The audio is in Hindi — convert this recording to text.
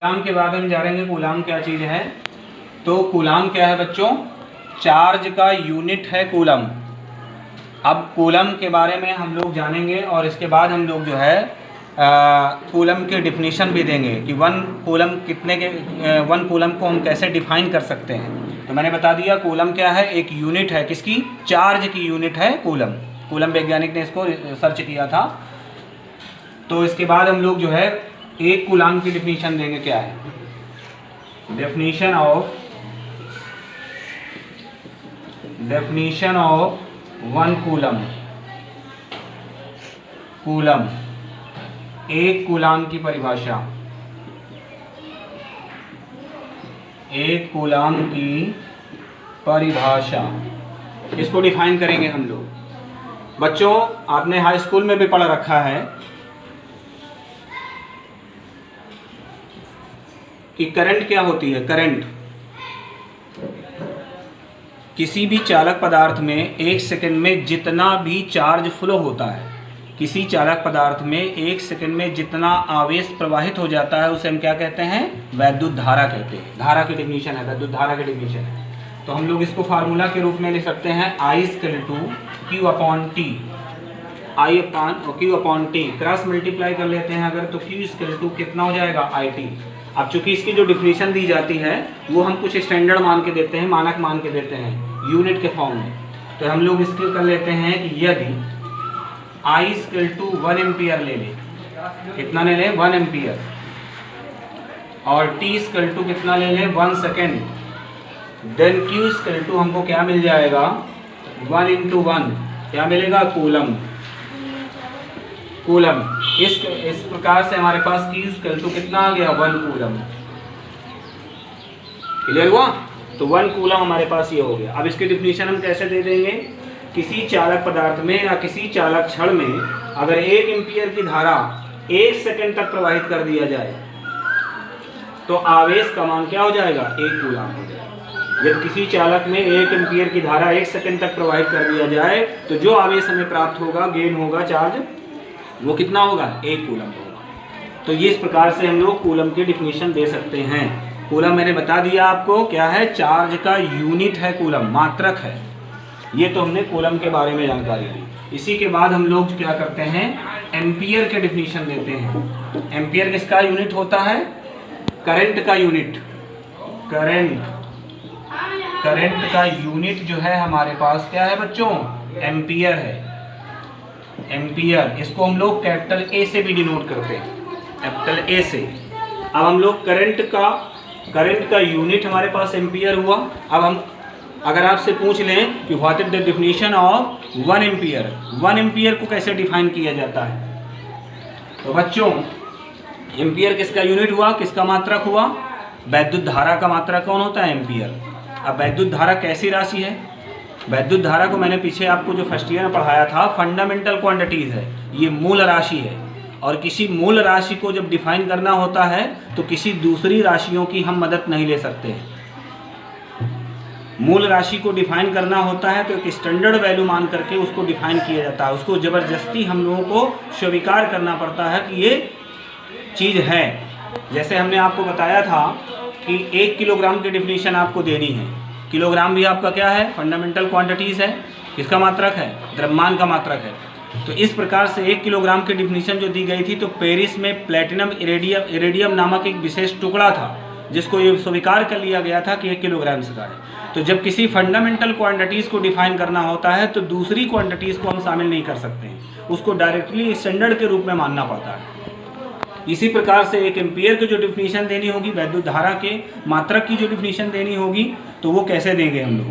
कूलाम के बाद हम जानेंगे कूलाम क्या चीज़ है। तो कूलाम क्या है बच्चों? चार्ज का यूनिट है कूलम। अब कूलम के बारे में हम लोग जानेंगे और इसके बाद हम लोग जो है कूलम की डिफिनीशन भी देंगे कि वन कूलम को हम कैसे डिफाइन कर सकते हैं। तो मैंने बता दिया कूलम क्या है, एक यूनिट है, किसकी? चार्ज की यूनिट है कूलम। कूलम वैज्ञानिक ने इसको सर्च किया था। तो इसके बाद हम लोग जो है एक कूलाम की डिफिनीशन देंगे। क्या है definition of one coulomb. Coulomb, एक कूलाम की परिभाषा, एक कूलाम की परिभाषा, इसको डिफाइन करेंगे हम लोग। बच्चों आपने हाई स्कूल में भी पढ़ रखा है कि करंट क्या होती है। करंट किसी भी चालक पदार्थ में एक सेकंड में जितना भी चार्ज फ्लो होता है, किसी चालक पदार्थ में एक सेकंड में जितना आवेश प्रवाहित हो जाता है उसे हम क्या कहते हैं? वैद्युत धारा कहते हैं। धारा की डिफिनीशन है, वैद्युत धारा की डिफिनीशन है। तो हम लोग इसको फार्मूला के रूप में लिख सकते हैं I/Q/T। Q/T क्रॉस मल्टीप्लाई कर लेते हैं अगर, तो Q कितना हो जाएगा? IT। अब चूंकि इसकी जो डिफिनीशन दी जाती है वो हम कुछ स्टैंडर्ड मान के देते हैं, मानक मान के देते हैं यूनिट के फॉर्म में। तो हम लोग इसके कर लेते हैं कि यदि I/1 एम्पियर ले लें, कितना ले लें? 1 एम्पियर, और T कितना ले लें? 1 सेकेंड, देन Q हमको क्या मिल जाएगा? 1 × 1 क्या मिलेगा? कूलम। कूलम इस प्रकार से हमारे पास Q कितना आ गया? 1 कूलम। क्लियर हुआ? तो 1 कूलम हमारे पास ये हो गया। अब इसकी डिफिनीशन हम कैसे दे देंगे? किसी चालक पदार्थ में या किसी चालक क्षण में अगर 1 एम्पियर की धारा 1 सेकंड तक प्रवाहित कर दिया जाए तो आवेश का मान क्या हो जाएगा? 1 कूलम हो जाएगा। जब किसी चालक में 1 एम्पियर की धारा 1 सेकंड तक प्रवाहित कर दिया जाए तो जो आवेश हमें प्राप्त होगा, गेन होगा चार्ज, वो कितना होगा? 1 कूलम होगा। तो ये इस प्रकार से हम लोग कूलम की डिफिनीशन दे सकते हैं। कूलम मैंने बता दिया आपको क्या है? चार्ज का यूनिट है कूलम, मात्रक है। ये तो हमने कूलम के बारे में जानकारी दी। इसी के बाद हम लोग क्या करते हैं? एम्पियर के डिफिनीशन देते हैं। एम्पियर किसका यूनिट होता है? करंट का यूनिट। करंट का यूनिट जो है हमारे पास क्या है बच्चों? एम्पियर है। एम्पियर, इसको हम लोग कैपिटल A से भी डिनोट करते हैं, कैपिटल A से। अब हम लोग करंट का यूनिट हमारे पास एम्पियर हुआ। अब हम अगर आपसे पूछ लें कि what is the definition of 1 ampere, 1 ampere को कैसे डिफाइन किया जाता है? तो बच्चों एम्पियर किसका यूनिट हुआ? किसका मात्रक हुआ? वैद्युत धारा का मात्रक कौन होता है? एम्पियर। अब वैद्युत धारा कैसी राशि है? वैद्युत धारा को मैंने पीछे आपको जो फर्स्ट ईयर में पढ़ाया था, फंडामेंटल क्वांटिटीज है, ये मूल राशि है। और किसी मूल राशि को जब डिफाइन करना होता है तो किसी दूसरी राशियों की हम मदद नहीं ले सकते हैं। मूल राशि को डिफाइन करना होता है तो एक स्टैंडर्ड वैल्यू मान करके उसको डिफाइन किया जाता है। उसको ज़बरदस्ती हम लोगों को स्वीकार करना पड़ता है कि ये चीज़ है। जैसे हमने आपको बताया था कि 1 किलोग्राम की डिफिनीशन आपको देनी है। किलोग्राम भी आपका क्या है? फंडामेंटल क्वांटिटीज़ है। किसका मात्रक है? द्रव्यमान का मात्रक है। तो इस प्रकार से 1 किलोग्राम की डिफिनीशन जो दी गई थी, तो पेरिस में प्लेटिनम इरेडियम नामक एक विशेष टुकड़ा था जिसको ये स्वीकार कर लिया गया था कि 1 किलोग्राम का है। तो जब किसी फंडामेंटल क्वांटिटीज़ को डिफाइन करना होता है तो दूसरी क्वांटिटीज़ को हम शामिल नहीं कर सकते हैं, उसको डायरेक्टली स्टैंडर्ड के रूप में मानना पड़ता है। इसी प्रकार से 1 एम्पियर की जो डिफिनीशन देनी होगी, वैद्युत धारा के मात्रक की जो डिफिनीशन देनी होगी, तो वो कैसे देंगे हम लोग?